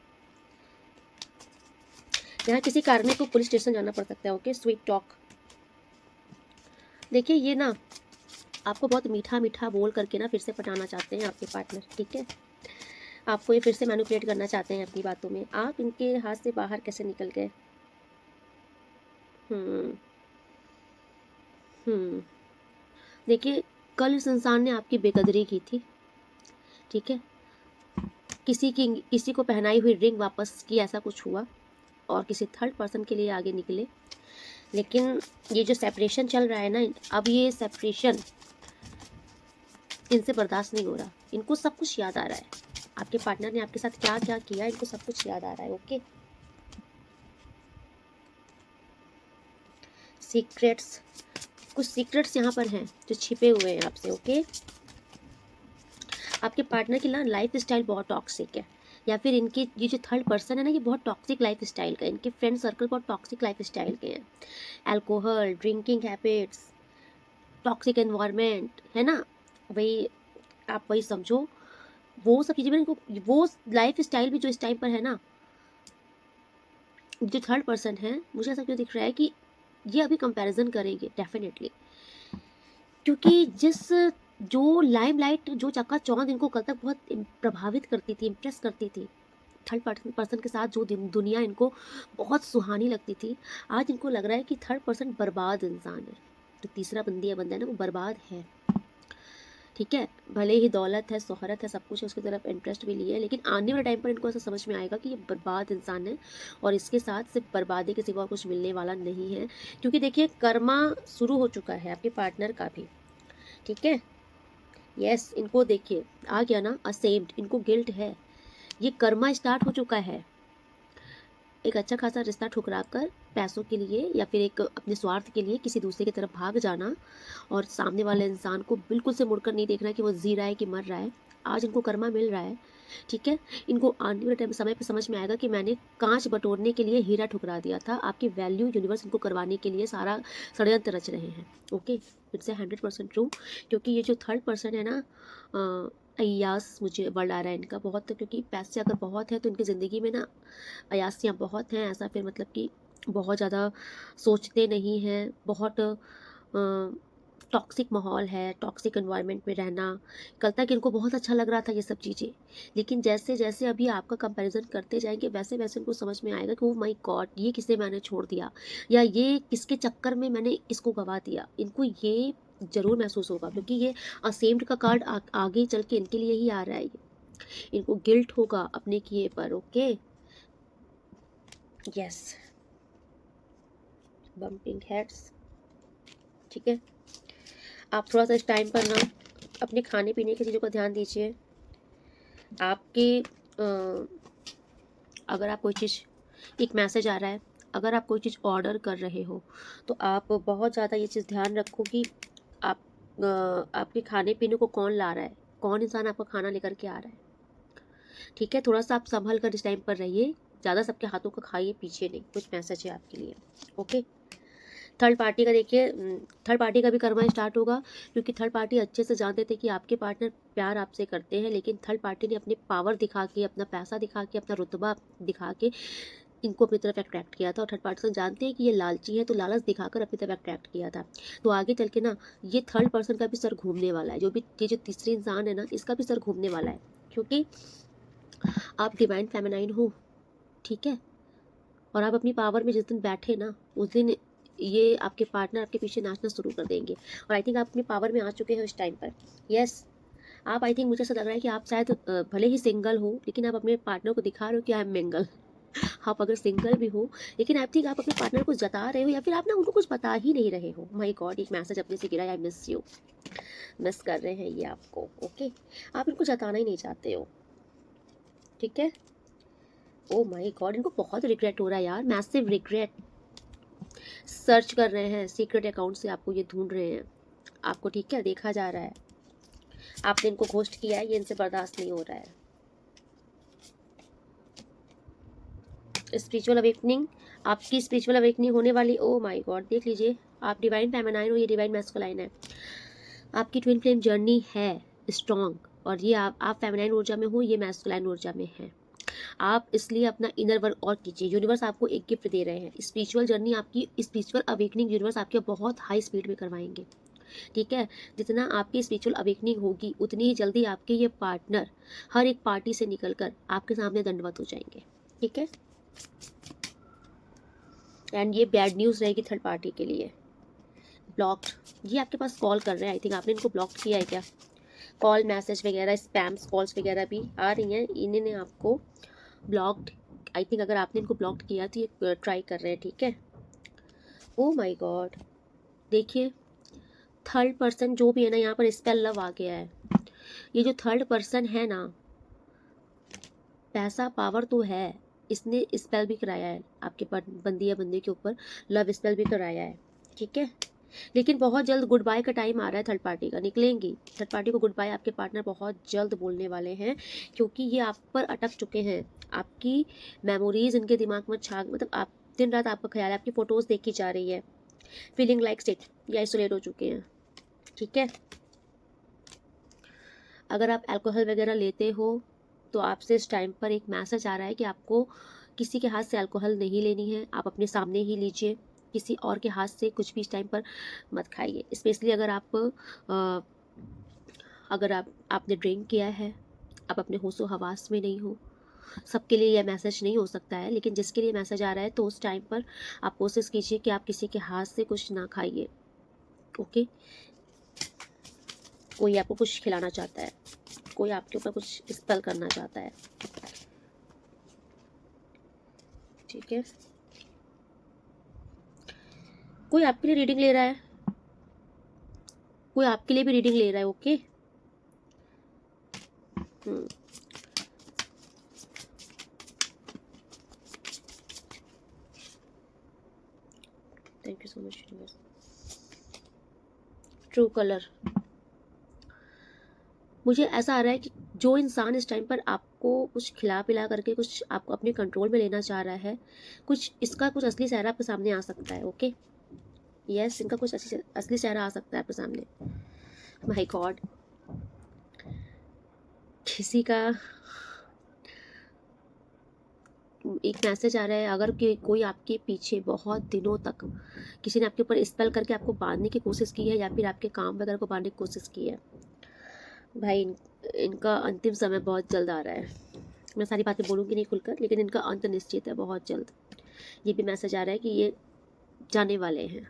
यहाँ किसी कारण को पुलिस स्टेशन जाना पड़ सकता है। Okay, sweet talk. देखिए ये ना आपको बहुत मीठा मीठा बोल करके ना फिर से पटाना चाहते हैं आपके पार्टनर। ठीक है, आपको ये फिर से मैनिपुलेट करना चाहते हैं अपनी बातों में। आप इनके हाथ से बाहर कैसे निकल गए। हम्म हम्म देखिए कल इस इंसान ने आपकी बेकदरी की थी। ठीक है, किसी को पहनाई हुई रिंग वापस की, ऐसा कुछ हुआ, और किसी थर्ड पर्सन के लिए आगे निकले। लेकिन ये जो सेपरेशन चल रहा है ना, अब ये सेपरेशन इनसे बर्दाश्त नहीं हो रहा, इनको सब कुछ याद आ रहा है, आपके पार्टनर ने आपके साथ क्या क्या किया इनको सब कुछ याद आ रहा है। ओके, सीक्रेट्स, कुछ सीक्रेट्स यहाँ पर हैं जो छिपे हुए हैं आपसे। ओके, आपके पार्टनर की ना लाइफ स्टाइल बहुत टॉक्सिक है, या फिर इनके ये जो थर्ड पर्सन है ना, ये बहुत टॉक्सिक लाइफ स्टाइल का है, इनके फ्रेंड सर्कल बहुत टॉक्सिक लाइफ स्टाइल के हैं। Alcohol, drinking habits, toxic environment है ना, वही आप वही समझो, वो सब चीज़ें इनको, वो लाइफ स्टाइल भी जो इस टाइम पर है ना, जो थर्ड पर्सन है, मुझे ऐसा क्यों दिख रहा है कि ये अभी कंपैरिजन करेंगे डेफिनेटली, क्योंकि जिस जो लाइमलाइट, जो चकाचौंध इनको कल तक बहुत प्रभावित करती थी, इम्प्रेस करती थी, थर्ड पर्सन के साथ जो दुनिया इनको बहुत सुहानी लगती थी, आज इनको लग रहा है कि थर्ड पर्सन बर्बाद इंसान है, जो तीसरा बंदा है ना, वो बर्बाद है। ठीक है, भले ही दौलत है, शोहरत है, सब कुछ है, उसकी तरफ इंटरेस्ट भी लिए है, लेकिन आने वाले टाइम पर इनको ऐसा समझ में आएगा कि ये बर्बाद इंसान है और इसके साथ सिर्फ बर्बादी के सिवा कुछ मिलने वाला नहीं है। क्योंकि देखिए, कर्मा शुरू हो चुका है आपके पार्टनर का भी। ठीक है, यस, इनको देखिए आ गया ना असेम्ड, इनको गिल्ट है, ये कर्मा स्टार्ट हो चुका है। एक अच्छा खासा रिश्ता ठुकरा कर पैसों के लिए या फिर एक अपने स्वार्थ के लिए किसी दूसरे की तरफ भाग जाना, और सामने वाले इंसान को बिल्कुल से मुड़कर नहीं देखना कि वो जी रहा है कि मर रहा है, आज इनको कर्मा मिल रहा है। ठीक है, इनको आने वाले टाइम समय पे समझ में आएगा कि मैंने कांच बटोरने के लिए हीरा ठुकरा दिया था, आपकी वैल्यू यूनिवर्स इनको करवाने के लिए सारा षड्यंत्र रच रहे हैं। ओके, इट्स ए 100% ट्रू, क्योंकि ये जो थर्ड पर्सन है ना, अय्यास मुझे वर्ड आ रहा है इनका बहुत, क्योंकि पैसे अगर बहुत है तो इनकी ज़िंदगी में ना अयासियाँ बहुत हैं, ऐसा फिर मतलब कि बहुत ज़्यादा सोचते नहीं हैं, बहुत टॉक्सिक माहौल है, टॉक्सिक एनवायरनमेंट में रहना। कल तक इनको बहुत अच्छा लग रहा था ये सब चीज़ें, लेकिन जैसे जैसे अभी आपका कंपैरिजन करते जाएंगे वैसे वैसे इनको समझ में आएगा कि ओ माय गॉड, ये किसे मैंने छोड़ दिया, या ये किसके चक्कर में मैंने इसको गवा दिया। इनको ये ज़रूर महसूस होगा, क्योंकि ये असेम्ड का कार्ड आगे चल के इनके लिए ही आ रहा है। इनको गिल्ट होगा अपने किए पर। Okay, yes, bumping heads. ठीक है, आप थोड़ा सा इस टाइम पर ना अपने खाने पीने की चीज़ों का ध्यान दीजिए। आपके अगर आप कोई चीज़, एक मैसेज आ रहा है, अगर आप कोई चीज़ ऑर्डर कर रहे हो तो आप बहुत ज़्यादा ये चीज़ ध्यान रखो कि आप आपके खाने पीने को कौन ला रहा है, कौन इंसान आपका खाना लेकर के आ रहा है। ठीक है, थोड़ा सा आप संभल कर इस टाइम पर रहिए, ज़्यादा सबके हाथों का खाइए पीछे नहीं। कुछ मैसेज है आपके लिए। ओके, थर्ड पार्टी का देखिए, थर्ड पार्टी का भी कर्मा स्टार्ट होगा, क्योंकि थर्ड पार्टी अच्छे से जानते थे कि आपके पार्टनर प्यार आपसे करते हैं, लेकिन थर्ड पार्टी ने अपने पावर दिखा के, अपना पैसा दिखा के, अपना रुतबा दिखा के इनको अपनी तरफ अट्रैक्ट किया था। और थर्ड पार्टी जानते हैं कि ये लालची है, तो लालच दिखाकर अपनी तरफ अट्रैक्ट किया था। तो आगे चल के ना ये थर्ड पर्सन का भी सर घूमने वाला है, जो भी ये जो तीसरी इंसान है ना, इसका भी सर घूमने वाला है, क्योंकि आप डिवाइन फेमिनाइन हो। ठीक है, और आप अपनी पावर में जिस दिन बैठे ना, उस दिन ये आपके पार्टनर आपके पीछे नाचना शुरू कर देंगे। और आई थिंक आप अपनी पावर में आ चुके हैं उस टाइम पर। यस, आप, आई थिंक मुझे ऐसा लग रहा है कि आप शायद भले ही सिंगल हो, लेकिन आप अपने पार्टनर को दिखा रहे हो कि आई एम मिंगल। आप अगर सिंगल भी हो, लेकिन आई थिंक आप अपने पार्टनर को जता रहे हो, या फिर आप ना उनको कुछ बता ही नहीं रहे हो। माय गॉड, एक मैसेज अपने से गिरा, आई मिस यू, मिस कर रहे हैं ये आपको। ओके, आप इनको जताना ही नहीं चाहते हो। ठीक है, ओ माय गॉड, इनको बहुत रिग्रेट हो रहा है यार, मैसिव रिग्रेट। सर्च कर रहे हैं सीक्रेट अकाउंट से, आपको ये ढूंढ रहे हैं आपको। ठीक है, देखा जा रहा है, आपने इनको घोस्ट किया है, ये इनसे बर्दाश्त नहीं हो रहा है। स्पिरिचुअल अवेकनिंग, आपकी स्पिरिचुअल अवेकनिंग होने वाली। ओ माय गॉड, देख लीजिए, आप डिवाइन फेमिनाइन हो, ये डिवाइन मैस्कुलाइन है। आपकी ट्विन फ्लेम जर्नी है स्ट्रॉन्ग, और ये आप फेमिनाइन ऊर्जा में हो, ये मैस्कुलाइन ऊर्जा में है। आप इसलिए अपना इनर वर्क और कीजिए। यूनिवर्स आपको एक गिफ्ट दे रहे हैं, स्पिरिचुअल जर्नी आपकी, स्पिरिचुअल अवेकनिंग यूनिवर्स आपके बहुत हाई स्पीड में करवाएंगे। ठीक है, जितना आपकी स्पिरिचुअल अवेकनिंग होगी, उतनी ही जल्दी आपके ये पार्टनर हर एक पार्टी से निकलकर आपके सामने दंडवत हो जाएंगे। ठीक है, एंड ये बैड न्यूज़ रहेगी थर्ड पार्टी के लिए। ब्लॉक्ड, ये आपके पास कॉल कर रहे हैं, आई थिंक आपने इनको ब्लॉक किया है क्या। कॉल, मैसेज वगैरह, स्पैम्स कॉल्स वगैरह भी आ रही हैं, इन्होंने आपको ब्लॉक्ड, आई थिंक अगर आपने इनको ब्लॉक किया तो ये ट्राई कर रहे हैं। ठीक है, ओ माय गॉड, देखिए थर्ड पर्सन जो भी है ना, यहाँ पर स्पेल लव आ गया है। ये जो थर्ड पर्सन है ना, पैसा पावर तो है, इसने स्पेल भी कराया है आपके बंदी या बंदे के ऊपर, लव स्पेल भी कराया है, ठीक है। लेकिन बहुत जल्द गुड बाय का टाइम आ रहा है थर्ड पार्टी का, निकलेंगी थर्ड पार्टी को गुड बाय आपके पार्टनर बहुत जल्द बोलने वाले हैं, क्योंकि ये आप पर अटक चुके हैं। आपकी मेमोरीज इनके दिमाग में मतलब आप दिन रात आपका ख्याल है, आपकी फोटोज देखी जा रही है, फीलिंग लाइक सिट, ये आइसोलेट हो चुके हैं, ठीक है। अगर आप अल्कोहल वगैरह लेते हो तो आपसे इस टाइम पर एक मैसेज आ रहा है कि आपको किसी के हाथ से अल्कोहल नहीं लेनी है, आप अपने सामने ही लीजिए, किसी और के हाथ से कुछ भी इस टाइम पर मत खाइए। स्पेशली अगर आपने ड्रिंक किया है, आप अपने होशो हवास में नहीं हो, सबके लिए यह मैसेज नहीं हो सकता है, लेकिन जिसके लिए मैसेज आ रहा है तो उस टाइम पर आप कोशिश कीजिए कि आप किसी के हाथ से कुछ ना खाइए, ओके। कोई आपको कुछ खिलाना चाहता है, कोई आपके ऊपर कुछ स्पेल करना चाहता है, ठीक है। कोई आपके लिए रीडिंग ले रहा है, कोई आपके लिए भी रीडिंग ले रहा है, okay. Thank you so much universe. True colour, मुझे ऐसा आ रहा है कि जो इंसान इस टाइम पर आपको कुछ खिला पिला करके कुछ आपको अपने कंट्रोल में लेना चाह रहा है, कुछ इसका कुछ असली चेहरा आपके सामने आ सकता है, ओके। यस, इनका कुछ असली चेहरा आ सकता है आपके सामने। माय गॉड, किसी का एक मैसेज आ रहा है, अगर कोई आपके पीछे बहुत दिनों तक किसी ने आपके ऊपर स्पेल करके आपको बांधने की कोशिश की है, या फिर आपके काम वगैरह को बांधने की कोशिश की है, भाई इनका अंतिम समय बहुत जल्द आ रहा है। मैं सारी बातें बोलूँगी नहीं खुलकर, लेकिन इनका अंत निश्चित है बहुत जल्द। ये भी मैसेज आ रहा है कि ये जाने वाले हैं,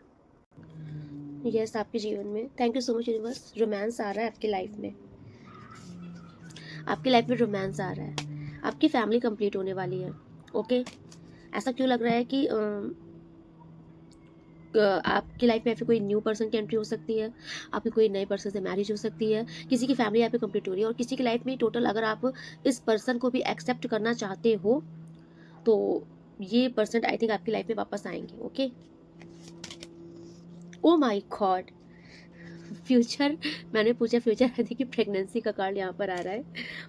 यस, आपके जीवन में। Thank you so much universe. Romance आ रहा है आपकी लाइफ में, आपकी लाइफ में रोमांस आ रहा है, आपकी फैमिली कंप्लीट होने वाली है, ओके। ऐसा क्यों लग रहा है कि आपकी लाइफ में फिर कोई न्यू पर्सन की एंट्री हो सकती है, आपकी कोई नए पर्सन से मैरिज हो सकती है, किसी की फैमिली यहाँ पे कंप्लीट हो रही है, और किसी की लाइफ में टोटल अगर आप इस पर्सन को भी एक्सेप्ट करना चाहते हो तो ये पर्सन आई थिंक आपकी लाइफ में वापस आएंगे, okay. Oh my God, future, मैंने पूछा फ्यूचर, आई थिंक प्रेगनेंसी का कार्ड यहाँ पर आ रहा है,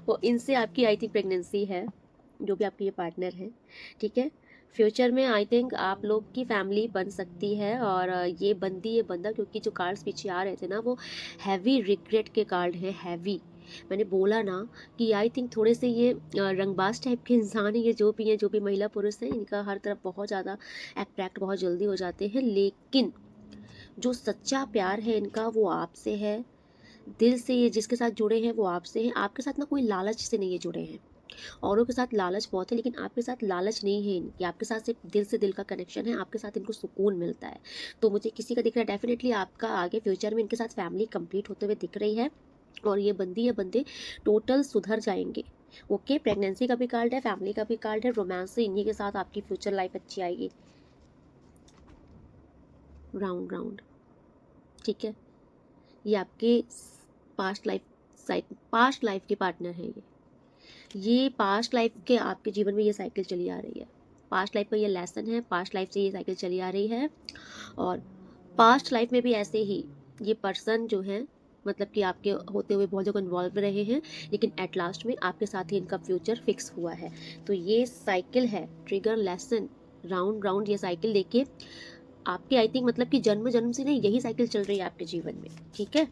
वो इनसे आपकी आई थिंक प्रेगनेंसी है, जो भी आपके ये पार्टनर है, ठीक है। फ्यूचर में आई थिंक आप लोग की फैमिली बन सकती है, और ये बंदा, क्योंकि जो कार्ड्स पीछे आ रहे थे ना वो हैवी रिग्रेट के कार्ड हैं, हैवी। मैंने बोला ना कि आई थिंक थोड़े से ये रंगबाज टाइप के इंसान है, ये जो भी महिला पुरुष हैं, इनका हर तरफ बहुत ज़्यादा अट्रैक्ट बहुत जल्दी हो जाते हैं, लेकिन जो सच्चा प्यार है इनका वो आपसे है, दिल से ये जिसके साथ जुड़े हैं वो आपसे हैं, आपके साथ ना कोई लालच से नहीं ये जुड़े हैं। औरों के साथ लालच बहुत है, लेकिन आपके साथ लालच नहीं है इनकी, आपके साथ सिर्फ दिल से दिल का कनेक्शन है, आपके साथ इनको सुकून मिलता है। तो मुझे किसी का दिख रहा है डेफिनेटली आपका आगे फ्यूचर में इनके साथ फैमिली कंप्लीट होते हुए दिख रही है, और ये बंदी या बंदे टोटल सुधर जाएंगे, ओके। प्रेगनेंसी का भी कार्ड है, फैमिली का भी कार्ड है, रोमांस से इन्हीं के साथ आपकी फ्यूचर लाइफ अच्छी आएगी, राउंड राउंड, ठीक है। ये आपके पास्ट लाइफ के पार्टनर हैं, ये पास्ट लाइफ के आपके जीवन में ये साइकिल चली आ रही है, पास्ट लाइफ का ये लेसन है, पास्ट लाइफ से ये साइकिल चली आ रही है, और पास्ट लाइफ में भी ऐसे ही ये पर्सन जो है, मतलब कि आपके होते हुए बहुत जगह इन्वॉल्व रहे हैं, लेकिन एट लास्ट में आपके साथ ही इनका फ्यूचर फिक्स हुआ है। तो ये साइकिल है, ट्रिगर लेसन, राउंड राउंड ये साइकिल देखिए आपके, आई थिंक मतलब कि जन्म जन्म से नहीं यही साइकिल चल रही है आपके जीवन में, ठीक है।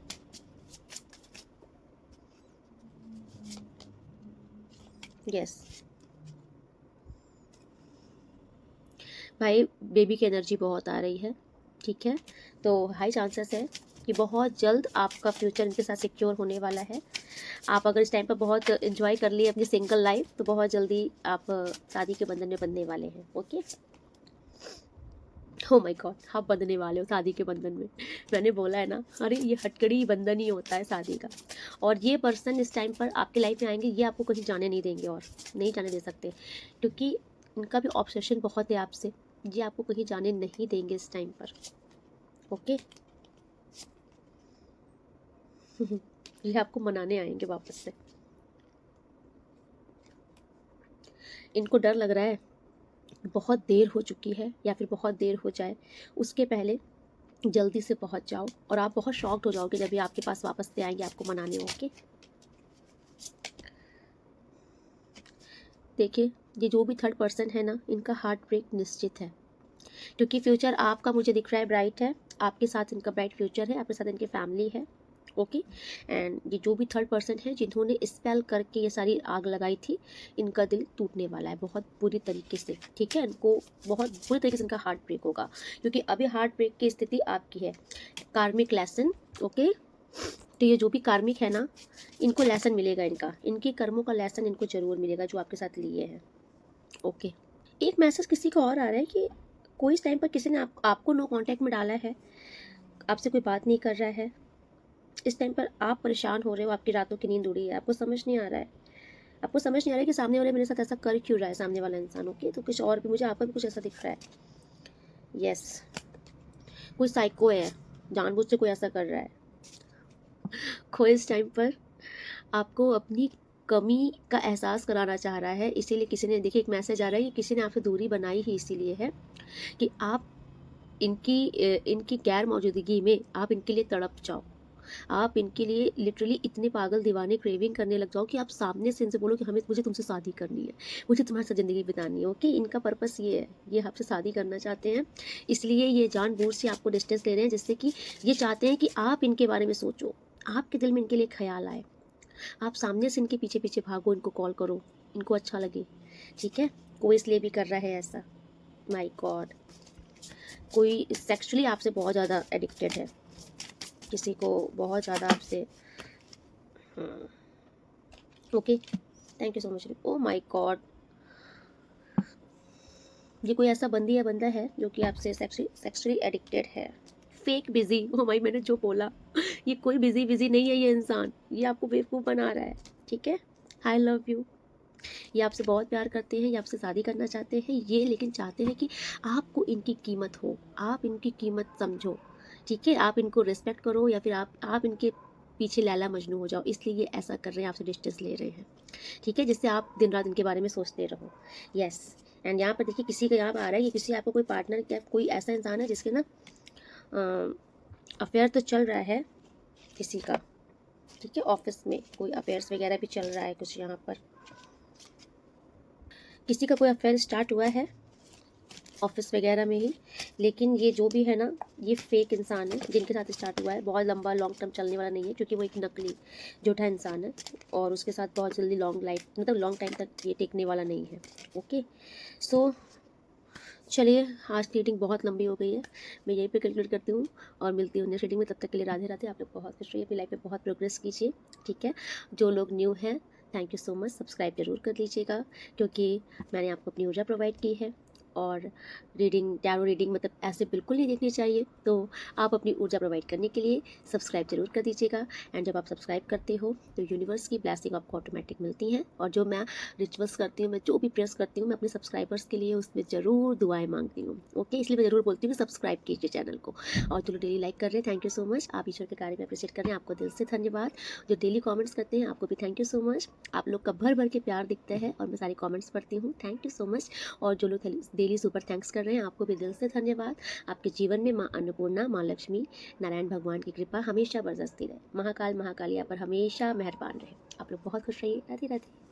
यस भाई, बेबी की एनर्जी बहुत आ रही है, ठीक है। तो हाई चांसेस है कि बहुत जल्द आपका फ्यूचर इनके साथ सिक्योर होने वाला है। आप अगर इस टाइम पर बहुत एंजॉय कर लिए अपनी सिंगल लाइफ, तो बहुत जल्दी आप शादी के बंधन में बंधने वाले हैं, ओके। ओ माय गॉड, आप बंधने वाले हो शादी के बंधन में, मैंने बोला है ना, अरे ये हटकड़ी बंधन ही होता है शादी का। और ये पर्सन इस टाइम पर आपके लाइफ में आएंगे, ये आपको कहीं जाने नहीं देंगे, और नहीं जाने दे सकते, क्योंकि इनका भी ऑब्सेशन बहुत है आपसे, ये आपको कहीं जाने नहीं देंगे इस टाइम पर, ओके। ये आपको मनाने आएंगे वापस से। इनको डर लग रहा है बहुत देर हो चुकी है या फिर बहुत देर हो जाए, उसके पहले जल्दी से पहुंच जाओ, और आप बहुत शॉक्ड हो जाओगे जब ये आपके पास वापस से आएंगे आपको मनाने। ओके, देखिए ये जो भी थर्ड पर्सन है ना, इनका हार्ट ब्रेक निश्चित है, क्योंकि फ्यूचर आपका मुझे दिख रहा है ब्राइट है, आपके साथ इनका ब्राइट फ्यूचर है, आपके साथ इनकी फैमिली है। ओके, एंड ये जो भी थर्ड पर्सन है जिन्होंने स्पेल करके ये सारी आग लगाई थी, इनका दिल टूटने वाला है बहुत बुरी तरीके से। ठीक है, इनको बहुत बुरी तरीके से इनका हार्ट ब्रेक होगा, क्योंकि अभी हार्ट ब्रेक की स्थिति आपकी है। कार्मिक लेसन। ओके, तो ये जो भी कार्मिक है ना, इनको लेसन मिलेगा, इनकी कर्मों का लेसन इनको जरूर मिलेगा जो आपके साथ लिए हैं। ओके, एक मैसेज किसी को और आ रहा है कि कोई इस टाइम पर किसी ने आपको नो कांटेक्ट में डाला है, आपसे कोई बात नहीं कर रहा है। इस टाइम पर आप परेशान हो रहे हो, आपकी रातों की नींद उड़ी है, आपको समझ नहीं आ रहा है, आपको समझ नहीं आ रहा है कि सामने वाले मेरे साथ ऐसा कर क्यों रहा है, सामने वाला इंसान। ओके, तो कुछ और भी मुझे आपका भी कुछ ऐसा दिख रहा है। यस, कोई साइको है, जानबूझ से कोई ऐसा कर रहा है। कोई इस टाइम पर आपको अपनी कमी का एहसास कराना चाह रहा है, इसीलिए किसी ने, देखिए एक मैसेज आ रहा है कि किसी ने आपसे दूरी बनाई ही इसीलिए है कि आप इनकी गैर मौजूदगी में आप इनके लिए तड़प जाओ, आप इनके लिए लिटरली इतने पागल दीवाने क्रेविंग करने लग जाओ कि आप सामने से इनसे बोलो कि हमें मुझे तुमसे शादी करनी है, मुझे तुम्हारे साथ ज़िंदगी बितानी है। ओके, इनका पर्पस ये है, ये आपसे शादी करना चाहते हैं, इसलिए ये जानबूझ से आपको डिस्टेंस ले रहे हैं, जिससे कि ये चाहते हैं कि आप इनके बारे में सोचो, आपके दिल में इनके लिए ख्याल आए, आप सामने से इनके पीछे पीछे भागो, इनको कॉल करो, इनको अच्छा लगे। ठीक है, कोई इसलिए भी कर रहा है ऐसा। माय गॉड, कोई सेक्सुअली आपसे बहुत ज़्यादा एडिक्टेड है, किसी को बहुत ज़्यादा आपसे। Okay, thank you so much. Oh my God, ये कोई ऐसा बंदी या बंदा है जो कि आपसे सेक्सुअली एडिक्टेड है। फेक बिजी, ओ भाई मैंने जो बोला, ये कोई बिजी बिजी नहीं है, ये इंसान, ये आपको बेवकूफ़ बना रहा है। ठीक है, आई लव यू। ये आपसे बहुत प्यार करते हैं, ये आपसे शादी करना चाहते हैं, ये लेकिन चाहते हैं कि आपको इनकी कीमत हो, आप इनकी कीमत समझो। ठीक है, आप इनको रिस्पेक्ट करो, या फिर आप इनके पीछे लैला मजनू हो जाओ, इसलिए ये ऐसा कर रहे हैं, आपसे डिस्टेंस ले रहे हैं। ठीक है, जिससे आप दिन रात इनके बारे में सोचते रहो। यस, एंड यहाँ पर देखिए किसी का यहाँ पर आ रहा है कि किसी आपको कोई पार्टनर, क्या कोई ऐसा इंसान है जिसके ना अफेयर तो चल रहा है किसी का। ठीक है, ऑफिस में कोई अफेयर्स वगैरह भी चल रहा है कुछ, यहाँ पर किसी का कोई अफेयर स्टार्ट हुआ है ऑफिस वगैरह में ही, लेकिन ये जो भी है ना, ये फेक इंसान है जिनके साथ स्टार्ट हुआ है, बहुत लंबा लॉन्ग टर्म चलने वाला नहीं है, क्योंकि वो एक नकली झूठा इंसान है, और उसके साथ बहुत जल्दी लॉन्ग लाइफ, मतलब लॉन्ग टाइम तक ये टिकने वाला नहीं है। ओके, सो चलिए, आज की रीडिंग बहुत लंबी हो गई है, मैं यहीं पे कंक्लूड करती हूँ और मिलती हूँ नेक्स्ट रीडिंग में। तब तक के लिए राधे राधे, आप लोग बहुत खुश रहिए, अपनी लाइफ में बहुत प्रोग्रेस कीजिए। ठीक है, जो लोग न्यू हैं, thank you so much, subscribe जरूर कर लीजिएगा, क्योंकि मैंने आपको अपनी ऊर्जा प्रोवाइड की है, और रीडिंग, टैरो रीडिंग मतलब ऐसे बिल्कुल नहीं देखनी चाहिए, तो आप अपनी ऊर्जा प्रोवाइड करने के लिए सब्सक्राइब जरूर कर दीजिएगा। एंड जब आप सब्सक्राइब करते हो तो यूनिवर्स की ब्लेसिंग आपको ऑटोमेटिक मिलती हैं, और जो मैं रिचुअल्स करती हूँ, मैं जो भी प्रेयर्स करती हूँ, मैं अपने सब्सक्राइबर्स के लिए उसमें ज़रूर दुआएं मांगती हूँ। ओके, इसलिए मैं ज़रूर बोलती हूँ कि सब्सक्राइब कीजिए चैनल को, और जो लोग डेली लाइक कर रहे हैं, थैंक यू सो मच, आप ईश्वर के कार्य में अप्रिशिएट कर रहे हैं, आपको दिल से धन्यवाद। जो डेली कमेंट्स करते हैं, आपको भी थैंक यू सो मच, आप लोग का भर भर के प्यार दिखता है, और मैं सारे कमेंट्स पढ़ती हूँ, थैंक यू सो मच। और जो लोग डेली सुपर थैंक्स कर रहे हैं, आपको भी दिल से धन्यवाद। आपके जीवन में माँ अन्नपूर्णा, माँ लक्ष्मी, नारायण भगवान की कृपा हमेशा बरसती रहे, महाकाल महाकालिया पर हमेशा मेहरबान रहे। आप लोग बहुत खुश रहिए, राधे राधे।